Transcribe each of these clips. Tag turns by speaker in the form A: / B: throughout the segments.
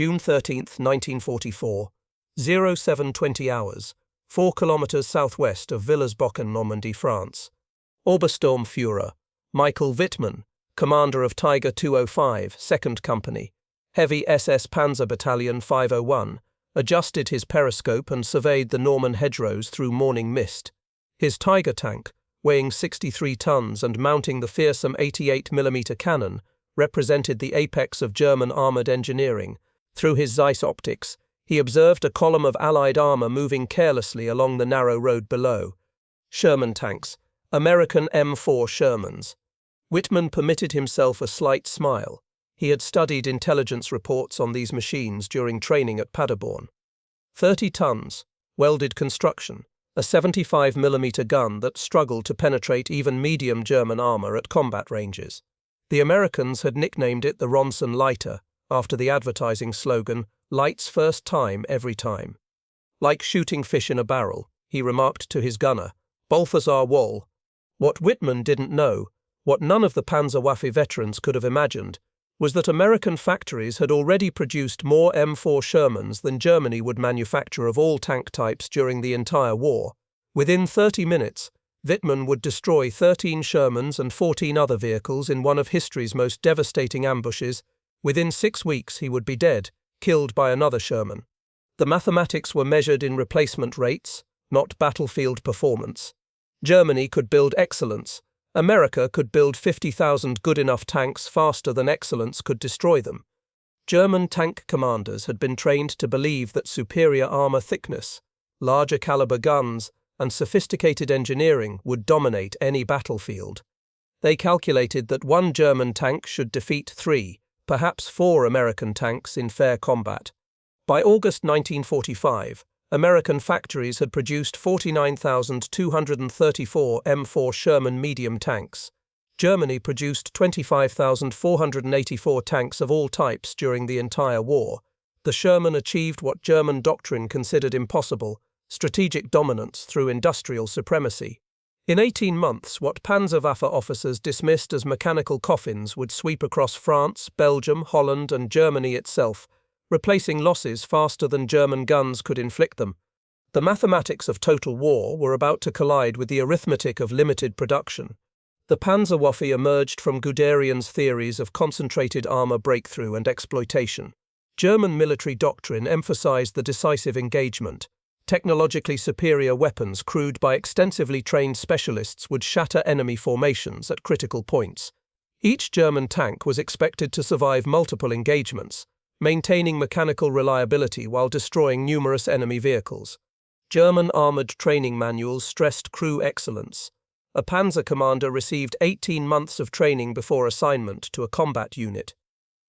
A: June 13, 1944, 0720 hours, 4 kilometers southwest of Villers-Bocken, Normandy, France. Obersturmführer Michael Wittmann, commander of Tiger 205, 2nd Company, Heavy SS Panzer Battalion 501, adjusted his periscope and surveyed the Norman hedgerows through morning mist. His Tiger tank, weighing 63 tons and mounting the fearsome 88mm cannon, represented the apex of German armored engineering. Through his Zeiss optics, he observed a column of Allied armor moving carelessly along the narrow road below. Sherman tanks, American M4 Shermans. Wittmann permitted himself a slight smile. He had studied intelligence reports on these machines during training at Paderborn. 30 tons, welded construction, a 75mm gun that struggled to penetrate even medium German armor at combat ranges. The Americans had nicknamed it the Ronson Lighter, after the advertising slogan, "Lights first time, every time." Like shooting fish in a barrel, he remarked to his gunner, "Balthasar Wall." What Wittmann didn't know, what none of the Panzerwaffe veterans could have imagined, was that American factories had already produced more M4 Shermans than Germany would manufacture of all tank types during the entire war. Within 30 minutes, Wittmann would destroy 13 Shermans and 14 other vehicles in one of history's most devastating ambushes. Within 6 weeks he would be dead, killed by another Sherman. The mathematics were measured in replacement rates, not battlefield performance. Germany could build excellence. America could build 50,000 good enough tanks faster than excellence could destroy them. German tank commanders had been trained to believe that superior armor thickness, larger caliber guns, and sophisticated engineering would dominate any battlefield. They calculated that one German tank should defeat 3, perhaps 4 American tanks in fair combat. By August 1945, American factories had produced 49,234 M4 Sherman medium tanks. Germany produced 25,484 tanks of all types during the entire war. The Sherman achieved what German doctrine considered impossible: strategic dominance through industrial supremacy. In 18 months, what Panzerwaffe officers dismissed as mechanical coffins would sweep across France, Belgium, Holland, and Germany itself, replacing losses faster than German guns could inflict them. The mathematics of total war were about to collide with the arithmetic of limited production. The Panzerwaffe emerged from Guderian's theories of concentrated armor breakthrough and exploitation. German military doctrine emphasized the decisive engagement. Technologically superior weapons crewed by extensively trained specialists would shatter enemy formations at critical points. Each German tank was expected to survive multiple engagements, maintaining mechanical reliability while destroying numerous enemy vehicles. German armored training manuals stressed crew excellence. A panzer commander received 18 months of training before assignment to a combat unit.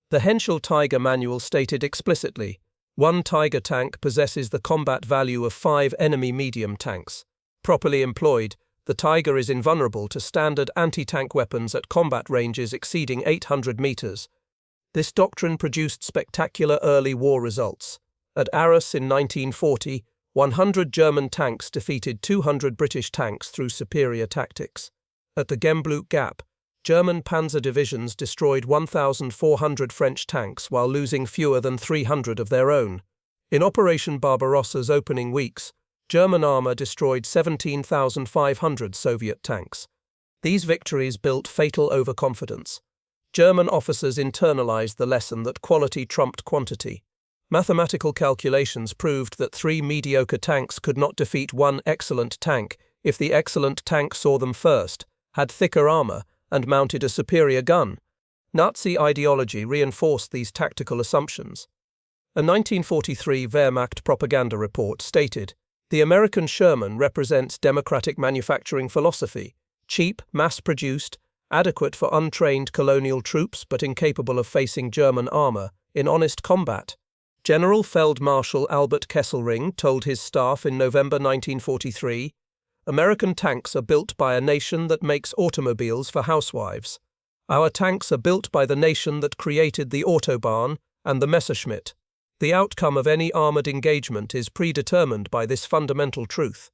A: The Henschel Tiger manual stated explicitly, "One Tiger tank possesses the combat value of 5 enemy medium tanks. Properly employed, the Tiger is invulnerable to standard anti-tank weapons at combat ranges exceeding 800 meters. This doctrine produced spectacular early war results. At Arras in 1940, 100 German tanks defeated 200 British tanks through superior tactics. At the Gembloux Gap, German panzer divisions destroyed 1,400 French tanks while losing fewer than 300 of their own. In Operation Barbarossa's opening weeks, German armor destroyed 17,500 Soviet tanks. These victories built fatal overconfidence. German officers internalized the lesson that quality trumped quantity. Mathematical calculations proved that 3 mediocre tanks could not defeat 1 excellent tank if the excellent tank saw them first, had thicker armor, and mounted a superior gun. Nazi ideology reinforced these tactical assumptions. A 1943 Wehrmacht propaganda report stated, "The American Sherman represents democratic manufacturing philosophy, cheap, mass-produced, adequate for untrained colonial troops but incapable of facing German armor in honest combat." General Feldmarschall Albert Kesselring told his staff in November 1943, "American tanks are built by a nation that makes automobiles for housewives. Our tanks are built by the nation that created the Autobahn and the Messerschmitt. The outcome of any armored engagement is predetermined by this fundamental truth."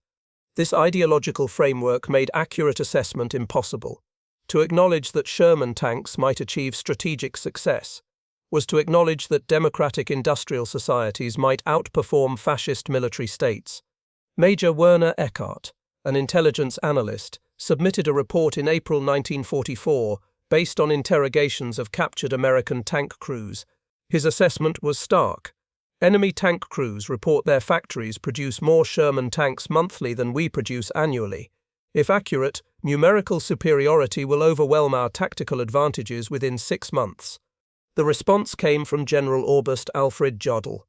A: This ideological framework made accurate assessment impossible. To acknowledge that Sherman tanks might achieve strategic success was to acknowledge that democratic industrial societies might outperform fascist military states. Major Werner Eckart, an intelligence analyst, submitted a report in April 1944 based on interrogations of captured American tank crews. His assessment was stark. Enemy tank crews report their factories produce more Sherman tanks monthly than we produce annually. If accurate, numerical superiority will overwhelm our tactical advantages within 6 months. The response came from General Oberst Alfred Jodl.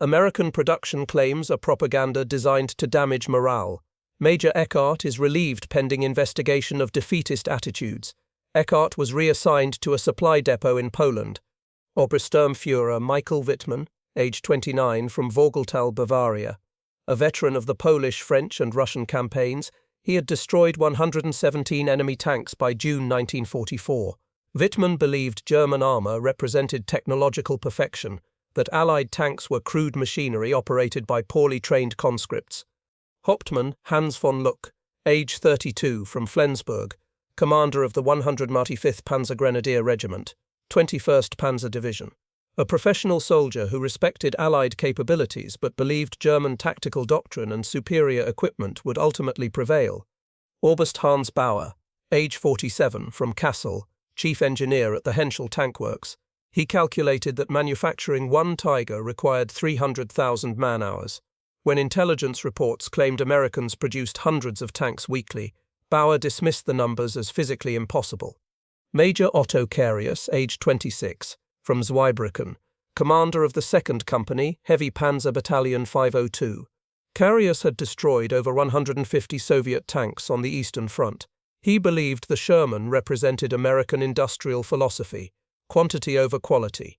A: American production claims are propaganda designed to damage morale. Major Eckart is relieved pending investigation of defeatist attitudes. Eckart was reassigned to a supply depot in Poland. Obersturmführer Michael Wittmann, age 29, from Vogeltal, Bavaria. A veteran of the Polish, French and Russian campaigns, he had destroyed 117 enemy tanks by June 1944. Wittmann believed German armor represented technological perfection, that Allied tanks were crude machinery operated by poorly trained conscripts. Hauptmann Hans von Luck, age 32, from Flensburg, commander of the 195th Panzer Grenadier Regiment, 21st Panzer Division. A professional soldier who respected Allied capabilities but believed German tactical doctrine and superior equipment would ultimately prevail. Oberst Hans Bauer, age 47, from Kassel, chief engineer at the Henschel Tank Works. He calculated that manufacturing one Tiger required 300,000 man-hours. When intelligence reports claimed Americans produced hundreds of tanks weekly, Bauer dismissed the numbers as physically impossible. Major Otto Carius, age 26, from Zweibrücken, commander of the 2nd Company, Heavy Panzer Battalion 502. Carius had destroyed over 150 Soviet tanks on the Eastern Front. He believed the Sherman represented American industrial philosophy, quantity over quality.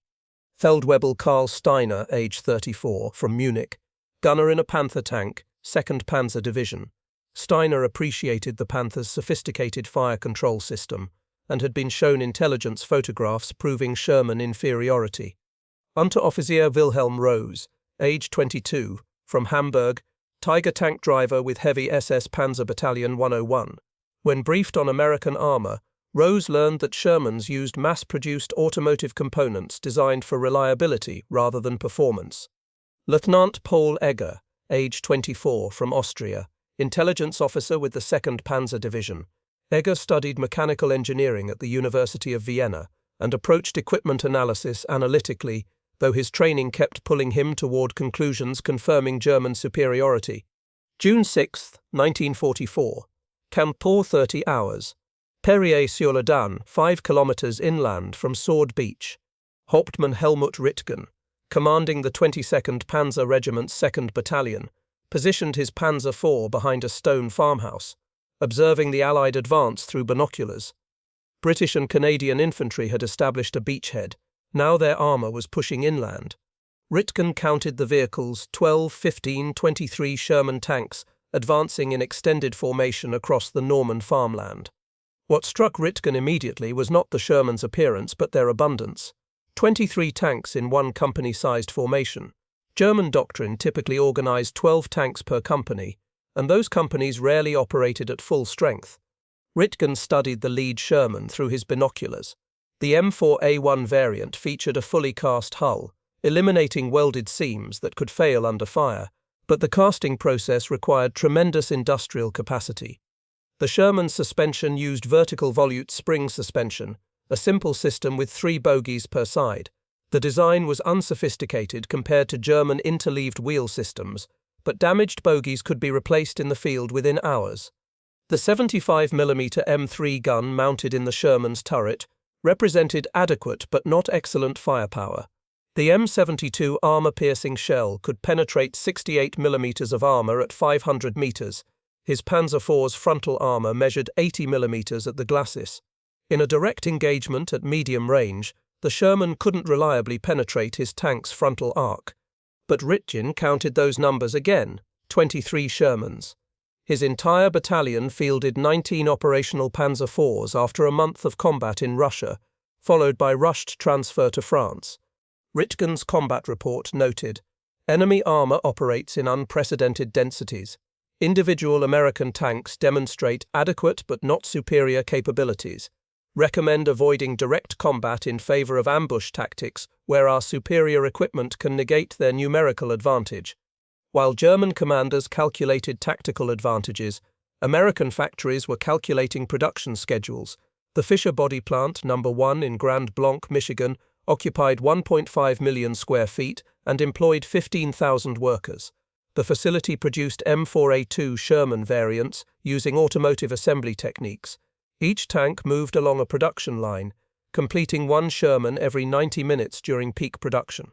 A: Feldwebel Karl Steiner, age 34, from Munich, gunner in a Panther tank, 2nd Panzer Division. Steiner appreciated the Panther's sophisticated fire control system and had been shown intelligence photographs proving Sherman inferiority. Unteroffizier Wilhelm Rose, age 22, from Hamburg, Tiger tank driver with Heavy SS Panzer Battalion 101. When briefed on American armor, Rose learned that Shermans used mass-produced automotive components designed for reliability rather than performance. Lieutenant Paul Egger, age 24, from Austria, intelligence officer with the 2nd Panzer Division. Egger studied mechanical engineering at the University of Vienna and approached equipment analysis analytically, though his training kept pulling him toward conclusions confirming German superiority. June 6, 1944. Campo 30 hours. Perrier-sur-le-Dan, 5 kilometers inland from Sword Beach. Hauptmann Helmut Rittgen, commanding the 22nd Panzer Regiment's 2nd Battalion, positioned his Panzer IV behind a stone farmhouse, observing the Allied advance through binoculars. British and Canadian infantry had established a beachhead. Now their armor was pushing inland. Rittgen counted the vehicles, 12, 15, 23 Sherman tanks, advancing in extended formation across the Norman farmland. What struck Rittgen immediately was not the Sherman's appearance but their abundance. 23 tanks in one company-sized formation. German doctrine typically organized 12 tanks per company, and those companies rarely operated at full strength. Rittgen studied the lead Sherman through his binoculars. The M4A1 variant featured a fully cast hull, eliminating welded seams that could fail under fire, but the casting process required tremendous industrial capacity. The Sherman's suspension used vertical volute spring suspension, a simple system with 3 bogies per side. The design was unsophisticated compared to German interleaved wheel systems, but damaged bogies could be replaced in the field within hours. The 75mm M3 gun mounted in the Sherman's turret represented adequate but not excellent firepower. The M72 armor-piercing shell could penetrate 68mm of armor at 500 meters. His Panzer IV's frontal armor measured 80mm at the glacis. In a direct engagement at medium range, the Sherman couldn't reliably penetrate his tank's frontal arc. But Rittgen counted those numbers again, 23 Shermans. His entire battalion fielded 19 operational Panzer IVs after a month of combat in Russia, followed by rushed transfer to France. Rittgen's combat report noted, "Enemy armor operates in unprecedented densities. Individual American tanks demonstrate adequate but not superior capabilities. recommend avoiding direct combat in favor of ambush tactics where our superior equipment can negate their numerical advantage. While German commanders calculated tactical advantages, American factories were calculating production schedules. The Fisher Body Plant, No. 1 in Grand Blanc, Michigan, occupied 1.5 million square feet and employed 15,000 workers. The facility produced M4A2 Sherman variants using automotive assembly techniques. Each tank moved along a production line, completing one Sherman every 90 minutes during peak production.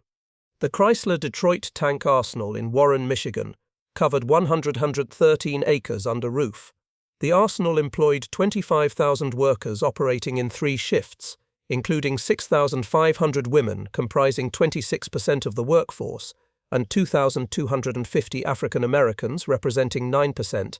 A: The Chrysler Detroit Tank Arsenal in Warren, Michigan, covered 113 acres under roof. The arsenal employed 25,000 workers operating in 3 shifts, including 6,500 women comprising 26% of the workforce, and 2,250 African Americans representing 9%.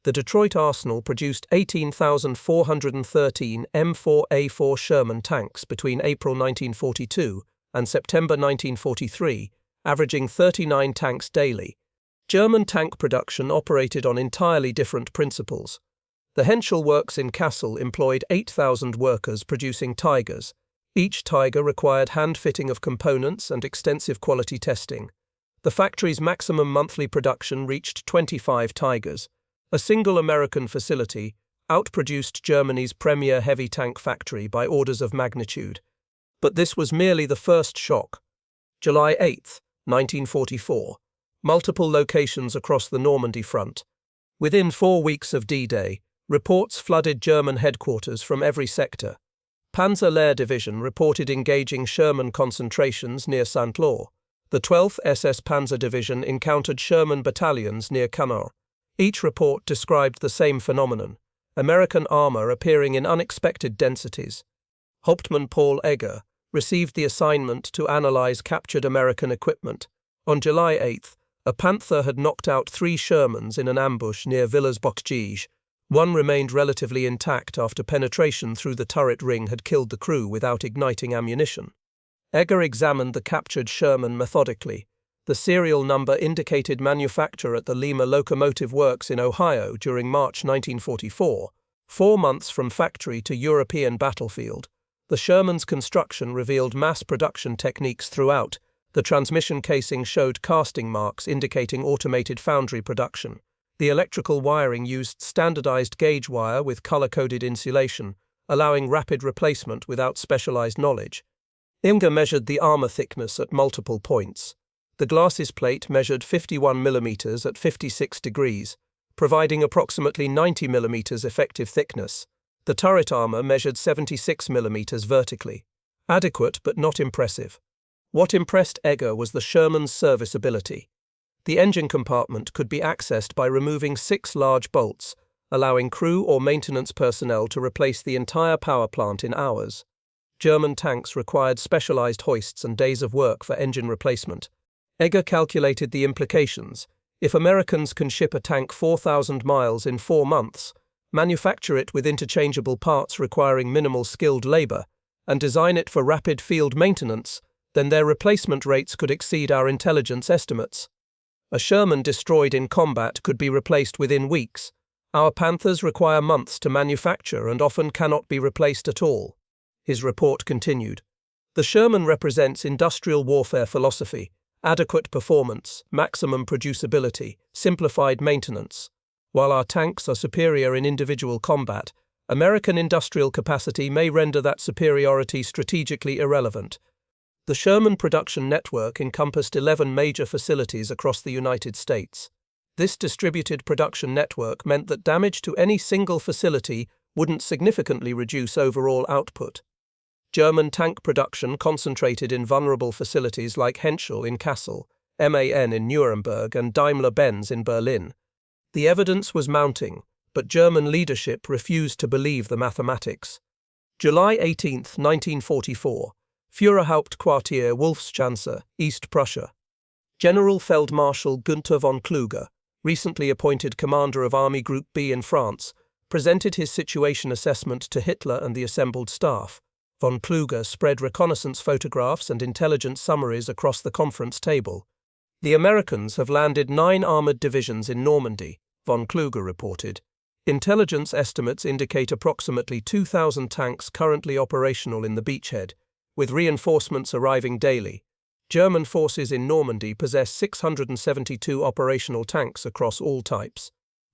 A: The Detroit Arsenal produced 18,413 M4A4 Sherman tanks between April 1942 and September 1943, averaging 39 tanks daily. German tank production operated on entirely different principles. The Henschel Works in Kassel employed 8,000 workers producing Tigers. Each Tiger required hand-fitting of components and extensive quality testing. The factory's maximum monthly production reached 25 Tigers. A single American facility outproduced Germany's premier heavy tank factory by orders of magnitude. But this was merely the first shock. July 8, 1944. Multiple locations across the Normandy front. Within 4 weeks of D-Day, reports flooded German headquarters from every sector. Panzer Lehr Division reported engaging Sherman concentrations near Saint-Lô. The 12th SS Panzer Division encountered Sherman battalions near Cannes. Each report described the same phenomenon, American armor appearing in unexpected densities. Hauptmann Paul Egger received the assignment to analyze captured American equipment. On July 8, a Panther had knocked out 3 Shermans in an ambush near Villers-Bocage. One remained relatively intact after penetration through the turret ring had killed the crew without igniting ammunition. Egger examined the captured Sherman methodically. The serial number indicated manufacture at the Lima Locomotive Works in Ohio during March 1944, 4 months from factory to European battlefield. The Sherman's construction revealed mass production techniques throughout. The transmission casing showed casting marks indicating automated foundry production. The electrical wiring used standardized gauge wire with color-coded insulation, allowing rapid replacement without specialized knowledge. Egger measured the armor thickness at multiple points. The glacis plate measured 51 mm at 56 degrees, providing approximately 90 mm effective thickness. The turret armor measured 76 mm vertically. Adequate but not impressive. What impressed Egger was the Sherman's serviceability. The engine compartment could be accessed by removing 6 large bolts, allowing crew or maintenance personnel to replace the entire power plant in hours. German tanks required specialized hoists and days of work for engine replacement. Egger calculated the implications. If Americans can ship a tank 4,000 miles in 4 months, manufacture it with interchangeable parts requiring minimal skilled labor, and design it for rapid field maintenance, then their replacement rates could exceed our intelligence estimates. A Sherman destroyed in combat could be replaced within weeks. Our Panthers require months to manufacture and often cannot be replaced at all. His report continued. The Sherman represents industrial warfare philosophy, adequate performance, maximum producibility, simplified maintenance. While our tanks are superior in individual combat, American industrial capacity may render that superiority strategically irrelevant. The Sherman production network encompassed 11 major facilities across the United States. This distributed production network meant that damage to any single facility wouldn't significantly reduce overall output. German tank production concentrated in vulnerable facilities like Henschel in Kassel, MAN in Nuremberg, and Daimler-Benz in Berlin. The evidence was mounting, but German leadership refused to believe the mathematics. July 18, 1944. Führerhauptquartier Wolfschanze, East Prussia. General Feldmarschall Günther von Kluge, recently appointed commander of Army Group B in France, presented his situation assessment to Hitler and the assembled staff. Von Kluge spread reconnaissance photographs and intelligence summaries across the conference table. The Americans have landed 9 armored divisions in Normandy, von Kluge reported. Intelligence estimates indicate approximately 2,000 tanks currently operational in the beachhead, with reinforcements arriving daily. German forces in Normandy possess 672 operational tanks across all types.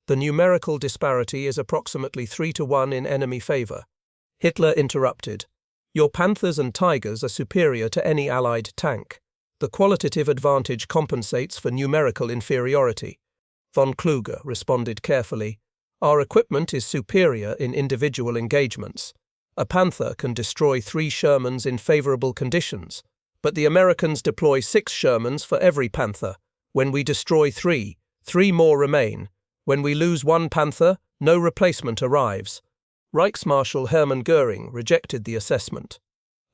A: The numerical disparity is approximately 3-1 in enemy favor. Hitler interrupted. Your Panthers and Tigers are superior to any Allied tank. The qualitative advantage compensates for numerical inferiority. Von Kluge responded carefully. Our equipment is superior in individual engagements. A Panther can destroy 3 Shermans in favorable conditions, but the Americans deploy 6 Shermans for every Panther. When we destroy 3 more remain. When we lose 1 Panther, no replacement arrives. Reichsmarschall Hermann Göring rejected the assessment.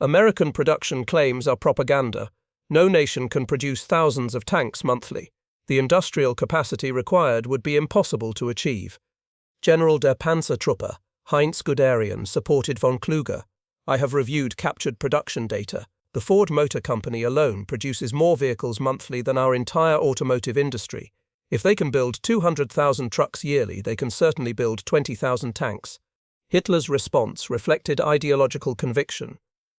A: American production claims are propaganda. No nation can produce thousands of tanks monthly. The industrial capacity required would be impossible to achieve. General der Panzertruppe, Heinz Guderian, supported von Kluge. I have reviewed captured production data. The Ford Motor Company alone produces more vehicles monthly than our entire automotive industry. If they can build 200,000 trucks yearly, they can certainly build 20,000 tanks. Hitler's response reflected ideological conviction.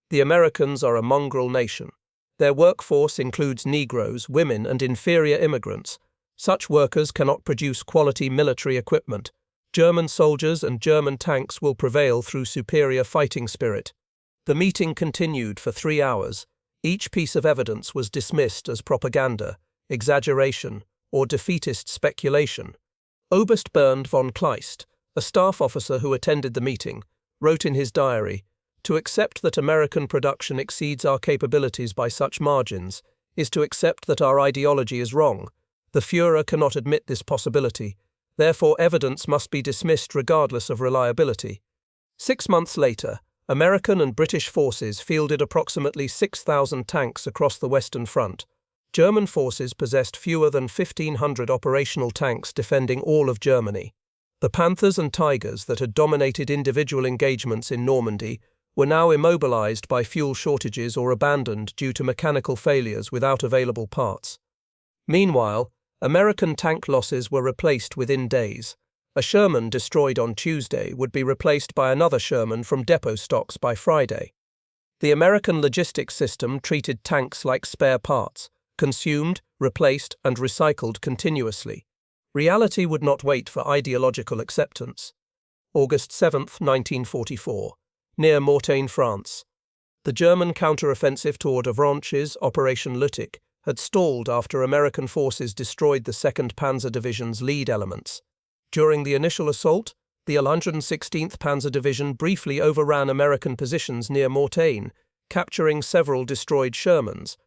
A: The Americans are a mongrel nation. Their workforce includes Negroes, women, and inferior immigrants. Such workers cannot produce quality military equipment. German soldiers and German tanks will prevail through superior fighting spirit. The meeting continued for 3 hours. Each piece of evidence was dismissed as propaganda, exaggeration, or defeatist speculation. Oberst Bernd von Kleist, a staff officer who attended the meeting, wrote in his diary, "To accept that American production exceeds our capabilities by such margins is to accept that our ideology is wrong. The Führer cannot admit this possibility. Therefore, evidence must be dismissed regardless of reliability." 6 months later, American and British forces fielded approximately 6,000 tanks across the Western Front. German forces possessed fewer than 1,500 operational tanks defending all of Germany. The Panthers and Tigers that had dominated individual engagements in Normandy were now immobilized by fuel shortages or abandoned due to mechanical failures without available parts. Meanwhile, American tank losses were replaced within days. A Sherman destroyed on Tuesday would be replaced by another Sherman from depot stocks by Friday. The American logistics system treated tanks like spare parts, consumed, replaced, and recycled continuously. Reality would not wait for ideological acceptance. August 7, 1944. Near Mortagne, France. The German counteroffensive toward Avranches, Operation Lüttich, had stalled after American forces destroyed the 2nd Panzer Division's lead elements. During the initial assault, the 116th Panzer Division briefly overran American positions near Mortagne, capturing several destroyed Shermans.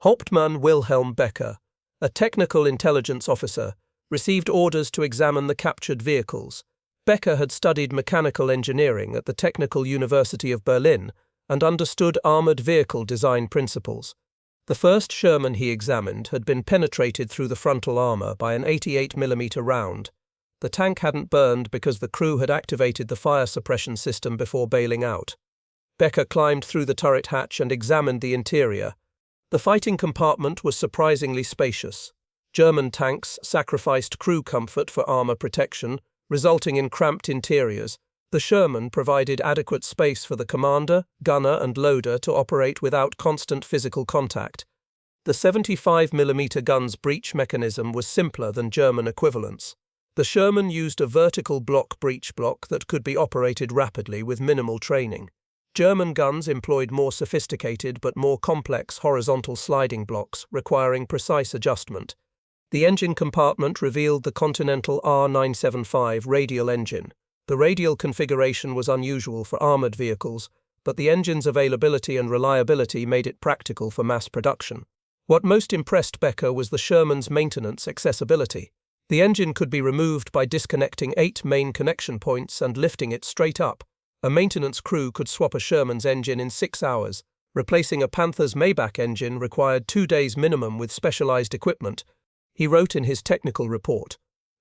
A: Hauptmann Wilhelm Becker, a technical intelligence officer, received orders to examine the captured vehicles. Becker had studied mechanical engineering at the Technical University of Berlin and understood armored vehicle design principles. The first Sherman he examined had been penetrated through the frontal armor by an 88mm round. The tank hadn't burned because the crew had activated the fire suppression system before bailing out. Becker climbed through the turret hatch and examined the interior. The fighting compartment was surprisingly spacious. German tanks sacrificed crew comfort for armor protection, resulting in cramped interiors. The Sherman provided adequate space for the commander, gunner, and loader to operate without constant physical contact. The 75mm gun's breech mechanism was simpler than German equivalents. The Sherman used a vertical block breech block that could be operated rapidly with minimal training. German guns employed more sophisticated but more complex horizontal sliding blocks requiring precise adjustment. The engine compartment revealed the Continental R975 radial engine. The radial configuration was unusual for armored vehicles, but the engine's availability and reliability made it practical for mass production. What most impressed Becker was the Sherman's maintenance accessibility. The engine could be removed by disconnecting 8 main connection points and lifting it straight up. A maintenance crew could swap a Sherman's engine in 6 hours. Replacing a Panther's Maybach engine required 2 days minimum with specialized equipment. He wrote in his technical report,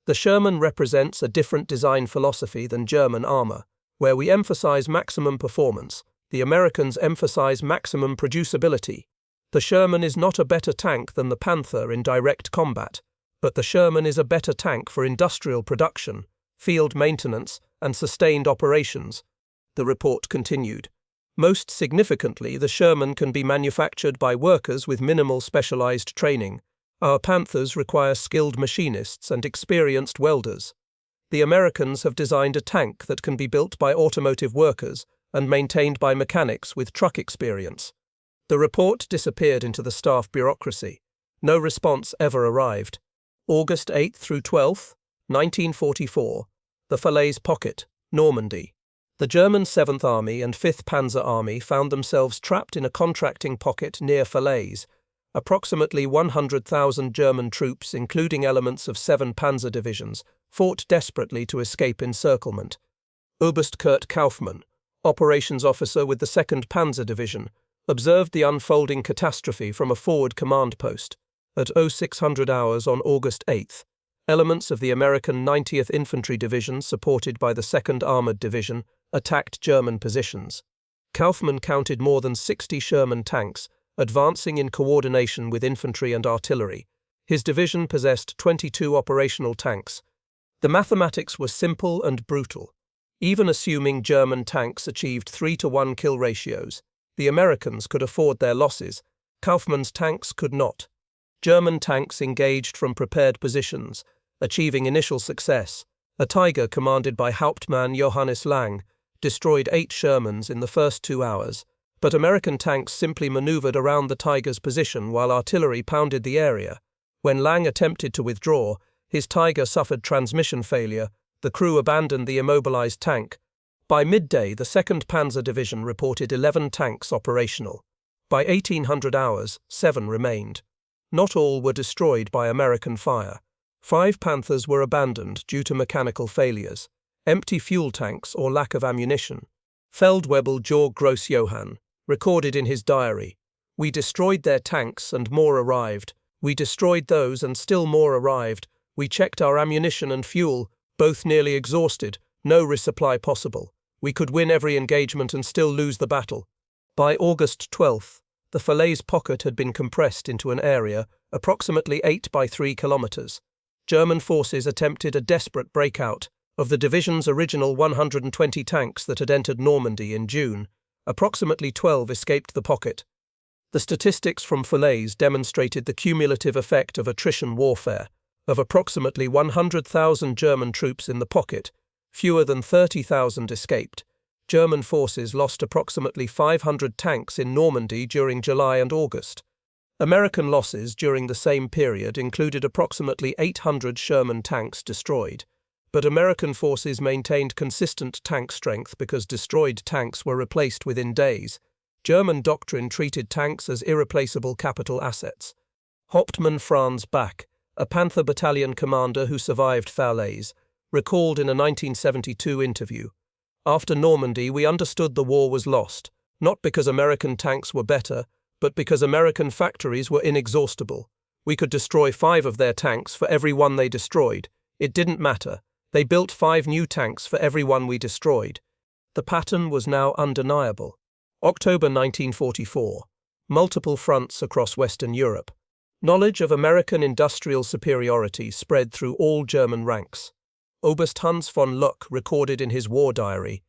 A: "The Sherman represents a different design philosophy than German armor, where we emphasize maximum performance. The Americans emphasize maximum producibility. The Sherman is not a better tank than the Panther in direct combat, but the Sherman is a better tank for industrial production, field maintenance, and sustained operations. The report continued. Most significantly, the Sherman can be manufactured by workers with minimal specialized training. Our Panthers require skilled machinists and experienced welders. The Americans have designed a tank that can be built by automotive workers and maintained by mechanics with truck experience. The report disappeared into the staff bureaucracy. No response ever arrived. August 8 through 12, 1944. The Falaise Pocket, Normandy. The German 7th Army and 5th Panzer Army found themselves trapped in a contracting pocket near Falaise. Approximately 100,000 German troops, including elements of 7 panzer divisions, fought desperately to escape encirclement. Oberst Kurt Kaufmann, operations officer with the 2nd Panzer Division, observed the unfolding catastrophe from a forward command post. At 0600 hours on August 8, elements of the American 90th Infantry Division, supported by the 2nd Armored Division, attacked German positions. Kaufmann counted more than 60 Sherman tanks, advancing in coordination with infantry and artillery. His division possessed 22 operational tanks. The mathematics were simple and brutal. Even assuming German tanks achieved 3-to-1 kill ratios, the Americans could afford their losses. Kaufmann's tanks could not. German tanks engaged from prepared positions, achieving initial success. A Tiger commanded by Hauptmann Johannes Lang destroyed 8 Shermans in the first 2 hours, but American tanks simply maneuvered around the Tiger's position while artillery pounded the area. When Lang attempted to withdraw, his Tiger suffered transmission failure. The crew abandoned the immobilized tank. By midday, the 2nd Panzer Division reported 11 tanks operational. By 1800 hours, 7 remained. Not all were destroyed by American fire. 5 Panthers were abandoned due to mechanical failures, empty fuel tanks, or lack of ammunition. Feldwebel Georg Gross-Johann recorded in his diary, "We destroyed their tanks and more arrived. We destroyed those and still more arrived. We checked our ammunition and fuel, both nearly exhausted, no resupply possible. We could win every engagement and still lose the battle." By August 12, the Falaise Pocket had been compressed into an area approximately 8 by 3 kilometers. German forces attempted a desperate breakout. Of the division's original 120 tanks that had entered Normandy in June, approximately 12 escaped the pocket. The statistics from Falaise demonstrated the cumulative effect of attrition warfare. Of approximately 100,000 German troops in the pocket, fewer than 30,000 escaped. German forces lost approximately 500 tanks in Normandy during July and August. American losses during the same period included approximately 800 Sherman tanks destroyed, but American forces maintained consistent tank strength because destroyed tanks were replaced within days. German doctrine treated tanks as irreplaceable capital assets. Hauptmann Franz Bach, a Panther Battalion commander who survived Falaise, recalled in a 1972 interview, "After Normandy, we understood the war was lost, not because American tanks were better, but because American factories were inexhaustible. We could destroy 5 of their tanks for every one they destroyed. It didn't matter. They built 5 new tanks for every one we destroyed." The pattern was now undeniable. October 1944. Multiple fronts across Western Europe. Knowledge of American industrial superiority spread through all German ranks. Oberst Hans von Luck recorded in his war diary,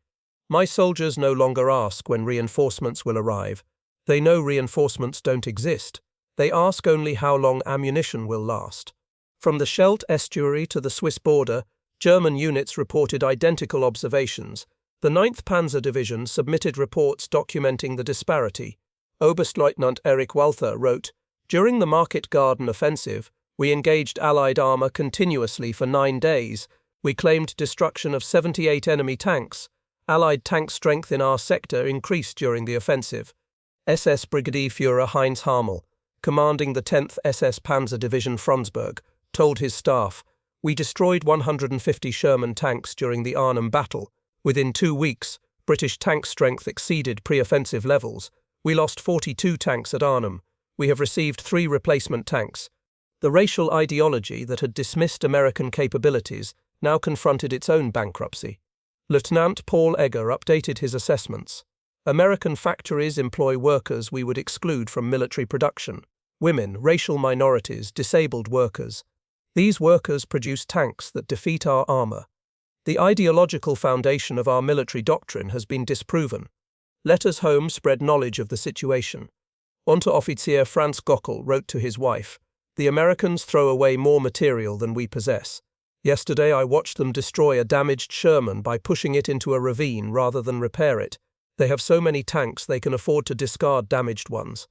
A: "My soldiers no longer ask when reinforcements will arrive. They know reinforcements don't exist. They ask only how long ammunition will last." From the Scheldt estuary to the Swiss border, German units reported identical observations. The 9th Panzer Division submitted reports documenting the disparity. Oberstleutnant Erich Walther wrote, "During the Market Garden offensive, we engaged Allied armor continuously for 9 days. We claimed destruction of 78 enemy tanks. Allied tank strength in our sector increased during the offensive." SS Brigadier Führer Heinz Harmel, commanding the 10th SS Panzer Division Fronsburg, told his staff, "We destroyed 150 Sherman tanks during the Arnhem battle. Within 2 weeks, British tank strength exceeded pre-offensive levels. We lost 42 tanks at Arnhem. We have received 3 replacement tanks." The racial ideology that had dismissed American capabilities now confronted its own bankruptcy. Lieutenant Paul Egger updated his assessments. "American factories employ workers we would exclude from military production. Women, racial minorities, disabled workers. These workers produce tanks that defeat our armor. The ideological foundation of our military doctrine has been disproven. Letters home spread knowledge of the situation. Unteroffizier Franz Gockel wrote to his wife, "The Americans throw away more material than we possess. Yesterday I watched them destroy a damaged Sherman by pushing it into a ravine rather than repair it. They have so many tanks they can afford to discard damaged ones."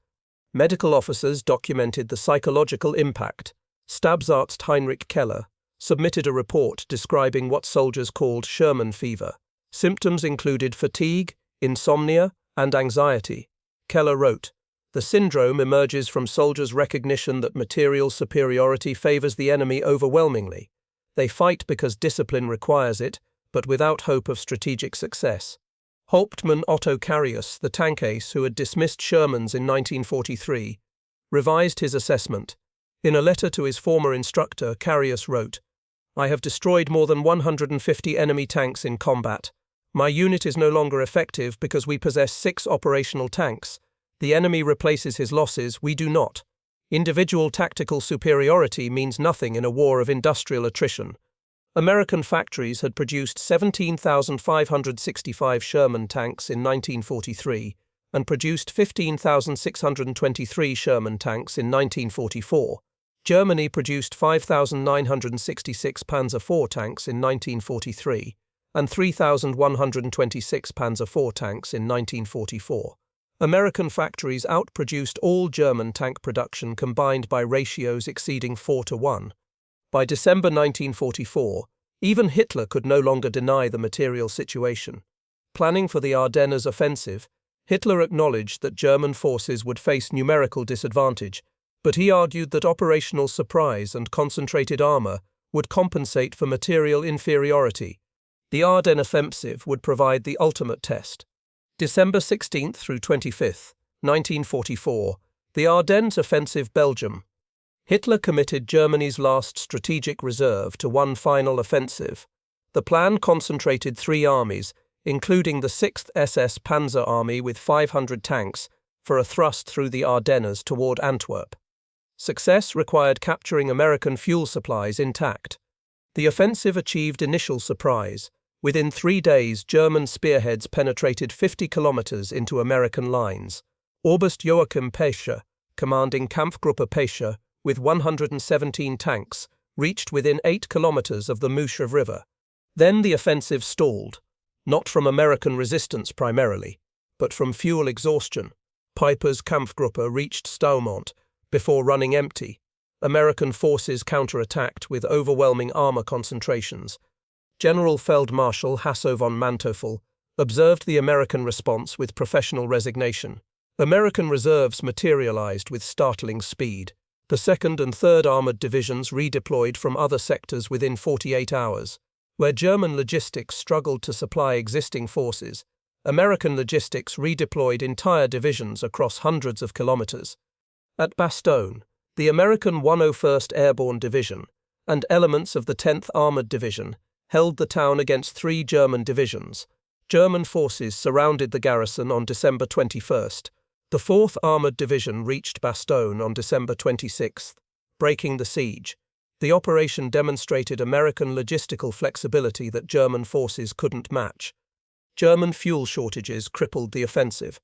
A: Medical officers documented the psychological impact. Stabsarzt Heinrich Keller submitted a report describing what soldiers called Sherman fever. Symptoms included fatigue, insomnia, and anxiety. Keller wrote, "The syndrome emerges from soldiers' recognition that material superiority favors the enemy overwhelmingly. They fight because discipline requires it, but without hope of strategic success." Hauptmann Otto Carius, the tank ace who had dismissed Shermans in 1943, revised his assessment. In a letter to his former instructor, Carius wrote, "I have destroyed more than 150 enemy tanks in combat. My unit is no longer effective because we possess 6 operational tanks. The enemy replaces his losses, we do not. Individual tactical superiority means nothing in a war of industrial attrition." American factories had produced 17,565 Sherman tanks in 1943 and produced 15,623 Sherman tanks in 1944. Germany produced 5,966 Panzer IV tanks in 1943 and 3,126 Panzer IV tanks in 1944. American factories outproduced all German tank production combined by ratios exceeding 4-1. By December 1944, even Hitler could no longer deny the material situation. Planning for the Ardennes offensive, Hitler acknowledged that German forces would face numerical disadvantage, but he argued that operational surprise and concentrated armor would compensate for material inferiority. The Ardennes offensive would provide the ultimate test. December 16 through 25, 1944, the Ardennes offensive, Belgium. Hitler committed Germany's last strategic reserve to one final offensive. The plan concentrated 3 armies, including the 6th SS Panzer Army with 500 tanks, for a thrust through the Ardennes toward Antwerp. Success required capturing American fuel supplies intact. The offensive achieved initial surprise. Within 3 days, German spearheads penetrated 50 kilometers into American lines. Oberst Joachim Pescher, commanding Kampfgruppe Pescher, with 117 tanks, reached within 8 kilometers of the Meuse River. Then the offensive stalled, not from American resistance primarily, but from fuel exhaustion. Piper's Kampfgruppe reached Staumont before running empty. American forces counterattacked with overwhelming armor concentrations. General Feldmarschall Hasso von Manteuffel observed the American response with professional resignation. American reserves materialized with startling speed. The 2nd and 3rd Armored Divisions redeployed from other sectors within 48 hours. Where German logistics struggled to supply existing forces, American logistics redeployed entire divisions across hundreds of kilometers. At Bastogne, the American 101st Airborne Division and elements of the 10th Armored Division held the town against 3 German divisions. German forces surrounded the garrison on December 21st. The 4th Armored Division reached Bastogne on December 26th, breaking the siege. The operation demonstrated American logistical flexibility that German forces couldn't match. German fuel shortages crippled the offensive.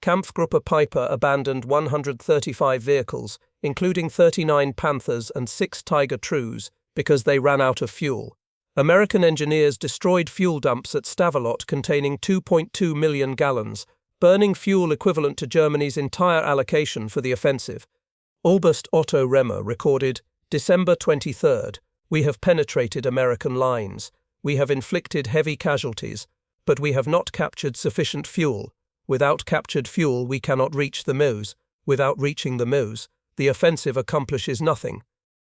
A: Kampfgruppe Piper abandoned 135 vehicles, including 39 Panthers and 6 Tiger IIs, because they ran out of fuel. American engineers destroyed fuel dumps at Stavelot containing 2.2 million gallons, burning fuel equivalent to Germany's entire allocation for the offensive. Oberst Otto Remmer recorded, December 23rd, "We have penetrated American lines. We have inflicted heavy casualties, but we have not captured sufficient fuel. Without captured fuel, we cannot reach the Meuse. Without reaching the Meuse, the offensive accomplishes nothing."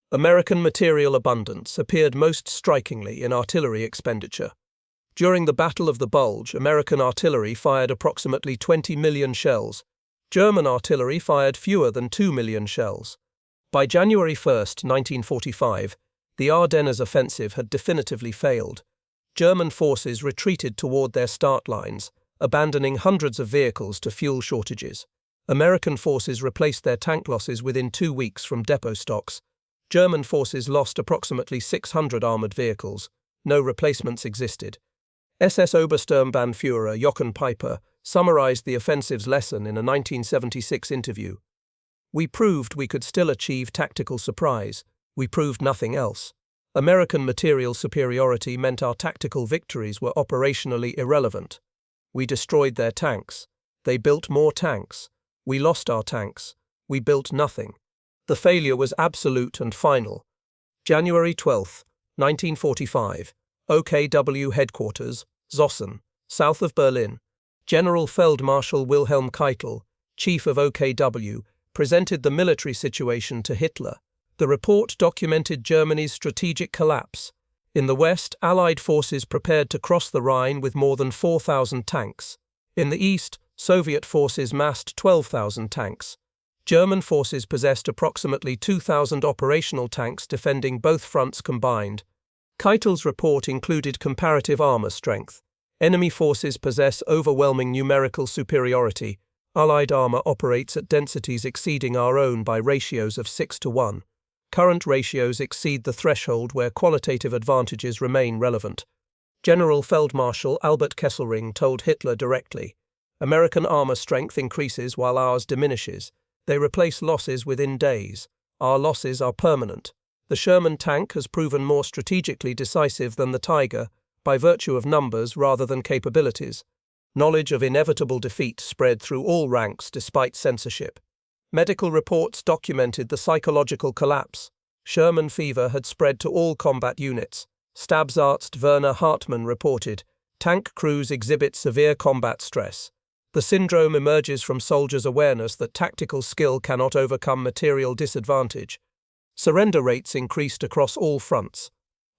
A: American material abundance appeared most strikingly in artillery expenditure. During the Battle of the Bulge, American artillery fired approximately 20 million shells. German artillery fired fewer than 2 million shells. By January 1, 1945, the Ardennes offensive had definitively failed. German forces retreated toward their start lines, abandoning hundreds of vehicles to fuel shortages. American forces replaced their tank losses within 2 weeks from depot stocks. German forces lost approximately 600 armored vehicles, no replacements existed. SS Obersturmführer Jochen Peiper summarized the offensive's lesson in a 1976 interview. "We proved we could still achieve tactical surprise. We proved nothing else. American material superiority meant our tactical victories were operationally irrelevant. We destroyed their tanks. They built more tanks. We lost our tanks. We built nothing. The failure was absolute and final." January 12, 1945. OKW Headquarters, Zossen, south of Berlin. General Feldmarschall Wilhelm Keitel, chief of OKW, presented the military situation to Hitler. The report documented Germany's strategic collapse. In the west, Allied forces prepared to cross the Rhine with more than 4,000 tanks. In the east, Soviet forces massed 12,000 tanks. German forces possessed approximately 2,000 operational tanks defending both fronts combined. Keitel's report included comparative armor strength. Enemy forces possess overwhelming numerical superiority. Allied armor operates at densities exceeding our own by ratios of 6 to 1. Current ratios exceed the threshold where qualitative advantages remain relevant. General Feldmarschall Albert Kesselring told Hitler directly, "American armor strength increases while ours diminishes. They replace losses within days. Our losses are permanent. The Sherman tank has proven more strategically decisive than the Tiger by virtue of numbers rather than capabilities." Knowledge of inevitable defeat spread through all ranks despite censorship. Medical reports documented the psychological collapse. Sherman fever had spread to all combat units. Stabsarzt Werner Hartmann reported, "Tank crews exhibit severe combat stress. The syndrome emerges from soldiers' awareness that tactical skill cannot overcome material disadvantage." Surrender rates increased across all fronts.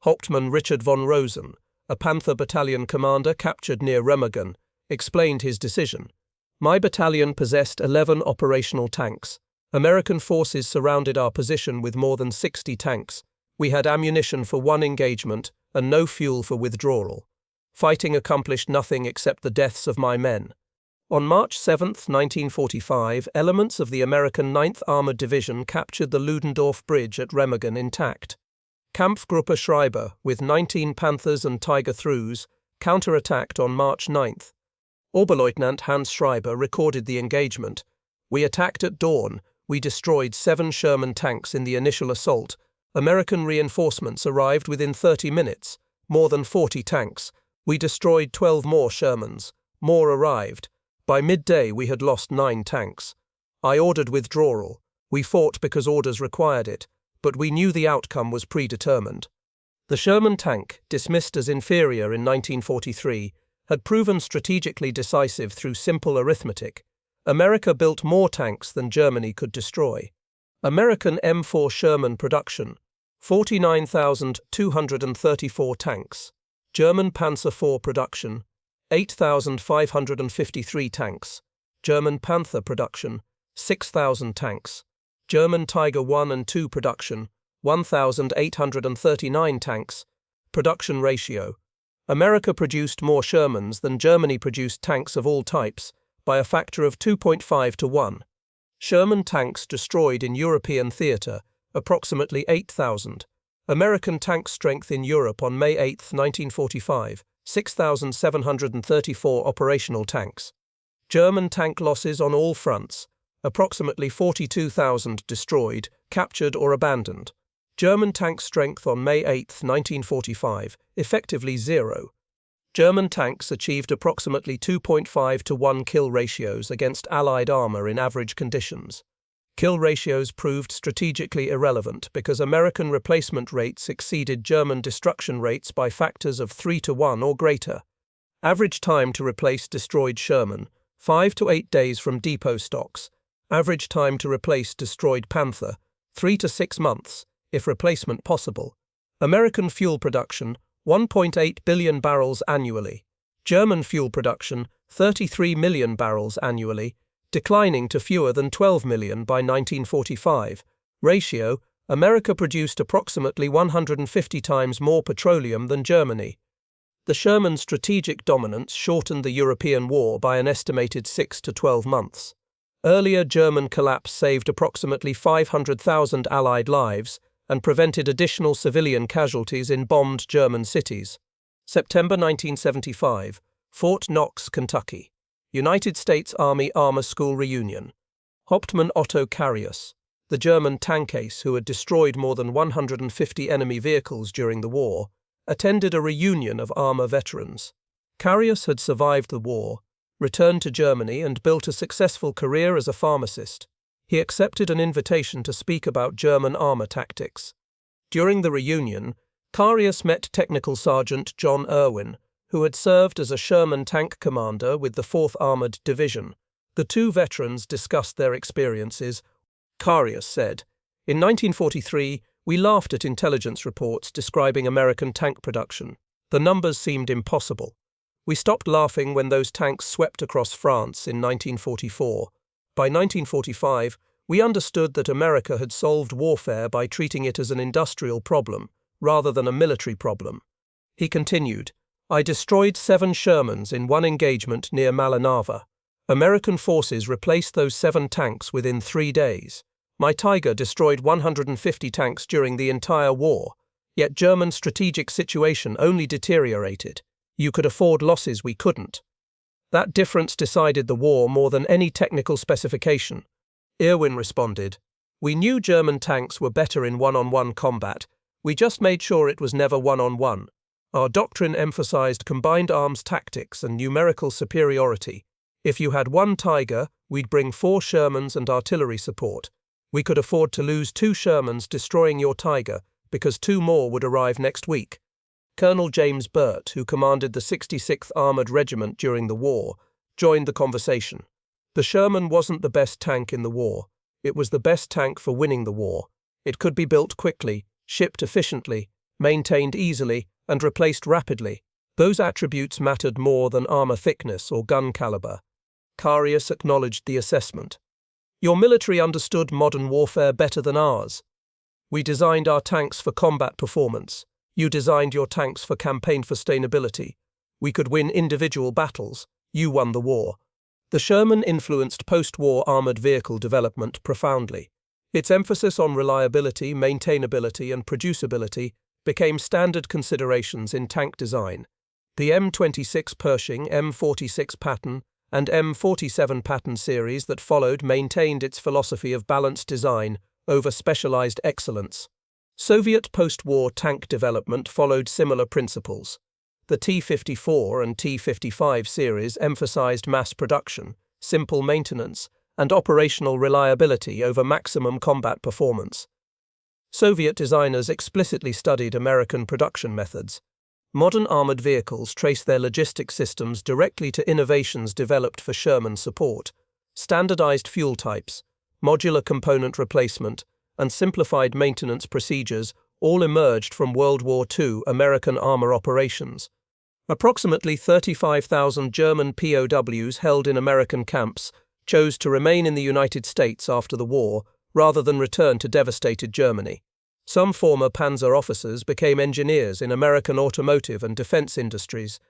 A: Hauptmann Richard von Rosen, a Panther battalion commander captured near Remagen, explained his decision. "My battalion possessed 11 operational tanks. American forces surrounded our position with more than 60 tanks. We had ammunition for one engagement and no fuel for withdrawal. Fighting accomplished nothing except the deaths of my men." On March 7, 1945, elements of the American 9th Armored Division captured the Ludendorff Bridge at Remagen intact. Kampfgruppe Schreiber, with 19 Panthers and Tiger IIIs, counterattacked on March 9. Oberleutnant Hans Schreiber recorded the engagement. "We attacked at dawn. We destroyed 7 Sherman tanks in the initial assault. American reinforcements arrived within 30 minutes. More than 40 tanks. We destroyed 12 more Shermans. More arrived. By midday we had lost 9 tanks. I ordered withdrawal. We fought because orders required it, but we knew the outcome was predetermined." The Sherman tank, dismissed as inferior in 1943, had proven strategically decisive through simple arithmetic. America built more tanks than Germany could destroy. American M4 Sherman production, 49,234 tanks. German Panzer IV production, 8,553 tanks. German Panther production, 6,000 tanks. German Tiger I and II production, 1,839 tanks. Production ratio. America produced more Shermans than Germany produced tanks of all types, by a factor of 2.5 to 1. Sherman tanks destroyed in European theatre, approximately 8,000. American tank strength in Europe on May 8, 1945, 6,734 operational tanks. German tank losses on all fronts, approximately 42,000 destroyed, captured or abandoned. German tank strength on May 8, 1945, effectively 0. German tanks achieved approximately 2.5 to 1 kill ratios against Allied armor in average conditions. Kill ratios proved strategically irrelevant because American replacement rates exceeded German destruction rates by factors of 3 to 1 or greater. Average time to replace destroyed Sherman, 5 to 8 days from depot stocks. Average time to replace destroyed Panther, 3 to 6 months, if replacement possible. American fuel production, 1.8 billion barrels annually. German fuel production, 33 million barrels annually, declining to fewer than 12 million by 1945. Ratio, America produced approximately 150 times more petroleum than Germany. The Sherman strategic dominance shortened the European war by an estimated 6 to 12 months. Earlier German collapse saved approximately 500,000 Allied lives and prevented additional civilian casualties in bombed German cities. September 1975, Fort Knox, Kentucky. United States Army Armor School reunion. Hauptmann Otto Carius, the German tank ace who had destroyed more than 150 enemy vehicles during the war, attended a reunion of armor veterans. Carius had survived the war, returned to Germany and built a successful career as a pharmacist. He accepted an invitation to speak about German armor tactics. During the reunion, Carius met Technical Sergeant John Irwin, who had served as a Sherman tank commander with the 4th Armored Division. The two veterans discussed their experiences. Carius said, "In 1943, we laughed at intelligence reports describing American tank production. The numbers seemed impossible. We stopped laughing when those tanks swept across France in 1944. By 1945, we understood that America had solved warfare by treating it as an industrial problem, rather than a military problem." He continued, "I destroyed 7 Shermans in one engagement near Malanava. American forces replaced those 7 tanks within 3 days. My Tiger destroyed 150 tanks during the entire war, yet German strategic situation only deteriorated. You could afford losses we couldn't. That difference decided the war more than any technical specification." Irwin responded, "We knew German tanks were better in one-on-one combat. We just made sure it was never one-on-one. Our doctrine emphasized combined arms tactics and numerical superiority. If you had 1 Tiger, we'd bring 4 Shermans and artillery support. We could afford to lose 2 Shermans destroying your Tiger, because 2 more would arrive next week." Colonel James Burt, who commanded the 66th Armored Regiment during the war, joined the conversation. "The Sherman wasn't the best tank in the war. It was the best tank for winning the war. It could be built quickly, shipped efficiently, maintained easily, and replaced rapidly. Those attributes mattered more than armor thickness or gun caliber." Carius acknowledged the assessment. "Your military understood modern warfare better than ours. We designed our tanks for combat performance. You designed your tanks for campaign sustainability. We could win individual battles. You won the war." The Sherman influenced post-war armored vehicle development profoundly. Its emphasis on reliability, maintainability, and producibility became standard considerations in tank design. The M26 Pershing, M46 Patton, and M47 Patton series that followed maintained its philosophy of balanced design over specialized excellence. Soviet post-war tank development followed similar principles. The T-54 and T-55 series emphasized mass production, simple maintenance, and operational reliability over maximum combat performance. Soviet designers explicitly studied American production methods. Modern armored vehicles trace their logistic systems directly to innovations developed for Sherman support. Standardized fuel types, modular component replacement, and simplified maintenance procedures all emerged from World War II American armor operations. Approximately 35,000 German POWs held in American camps chose to remain in the United States after the war rather than return to devastated Germany. Some former Panzer officers became engineers in American automotive and defense industries.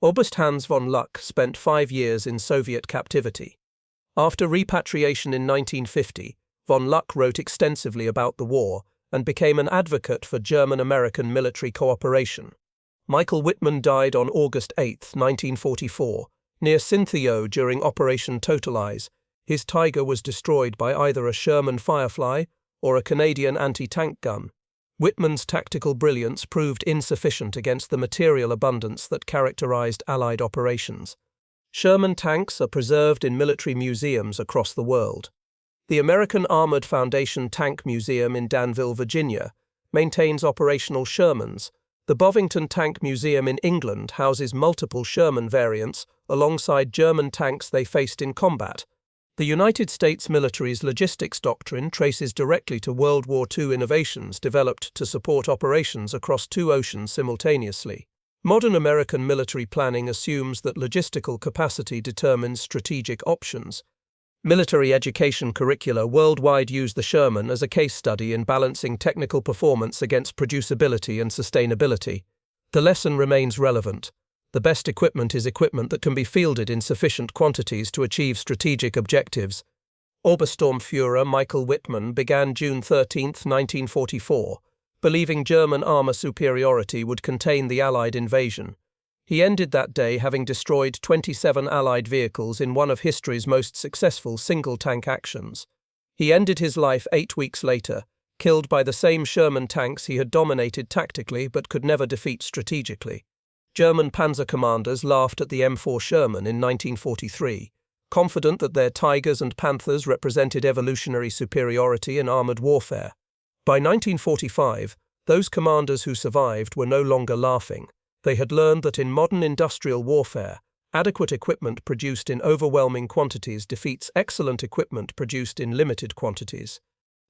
A: Oberst Hans von Luck spent 5 years in Soviet captivity. After repatriation in 1950, von Luck wrote extensively about the war and became an advocate for German-American military cooperation. Michael Wittmann died on August 8, 1944, near Cinthio during Operation Totalize. His Tiger was destroyed by either a Sherman Firefly or a Canadian anti-tank gun. Wittmann's tactical brilliance proved insufficient against the material abundance that characterized Allied operations. Sherman tanks are preserved in military museums across the world. The American Armored Foundation Tank Museum in Danville, Virginia, maintains operational Shermans. The Bovington Tank Museum in England houses multiple Sherman variants alongside German tanks they faced in combat. The United States military's logistics doctrine traces directly to World War II innovations developed to support operations across 2 oceans simultaneously. Modern American military planning assumes that logistical capacity determines strategic options. Military education curricula worldwide use the Sherman as a case study in balancing technical performance against producibility and sustainability. The lesson remains relevant. The best equipment is equipment that can be fielded in sufficient quantities to achieve strategic objectives. Obersturmführer Michael Wittmann began June 13, 1944, believing German armor superiority would contain the Allied invasion. He ended that day having destroyed 27 Allied vehicles in one of history's most successful single-tank actions. He ended his life 8 weeks later, killed by the same Sherman tanks he had dominated tactically but could never defeat strategically. German Panzer commanders laughed at the M4 Sherman in 1943, confident that their Tigers and Panthers represented evolutionary superiority in armored warfare. By 1945, those commanders who survived were no longer laughing. They had learned that in modern industrial warfare, adequate equipment produced in overwhelming quantities defeats excellent equipment produced in limited quantities.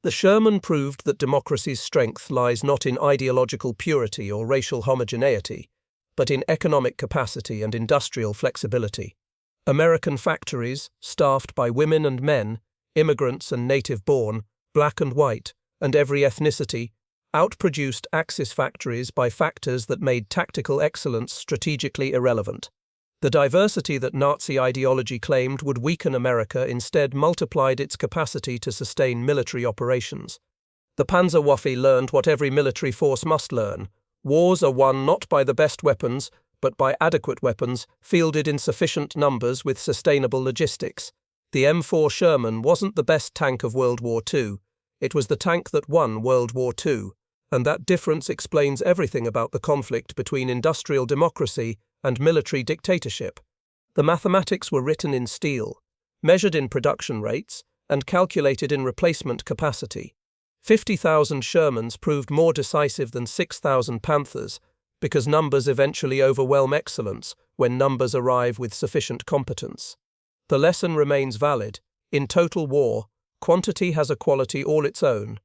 A: The Sherman proved that democracy's strength lies not in ideological purity or racial homogeneity, but in economic capacity and industrial flexibility. American factories, staffed by women and men, immigrants and native-born, black and white, and every ethnicity, outproduced Axis factories by factors that made tactical excellence strategically irrelevant. The diversity that Nazi ideology claimed would weaken America instead multiplied its capacity to sustain military operations. The Panzerwaffe learned what every military force must learn. Wars are won not by the best weapons, but by adequate weapons fielded in sufficient numbers with sustainable logistics. The M4 Sherman wasn't the best tank of World War II. It was the tank that won World War II, and that difference explains everything about the conflict between industrial democracy and military dictatorship. The mathematics were written in steel, measured in production rates, and calculated in replacement capacity. 50,000 Shermans proved more decisive than 6,000 Panthers, because numbers eventually overwhelm excellence when numbers arrive with sufficient competence. The lesson remains valid. In total war, quantity has a quality all its own,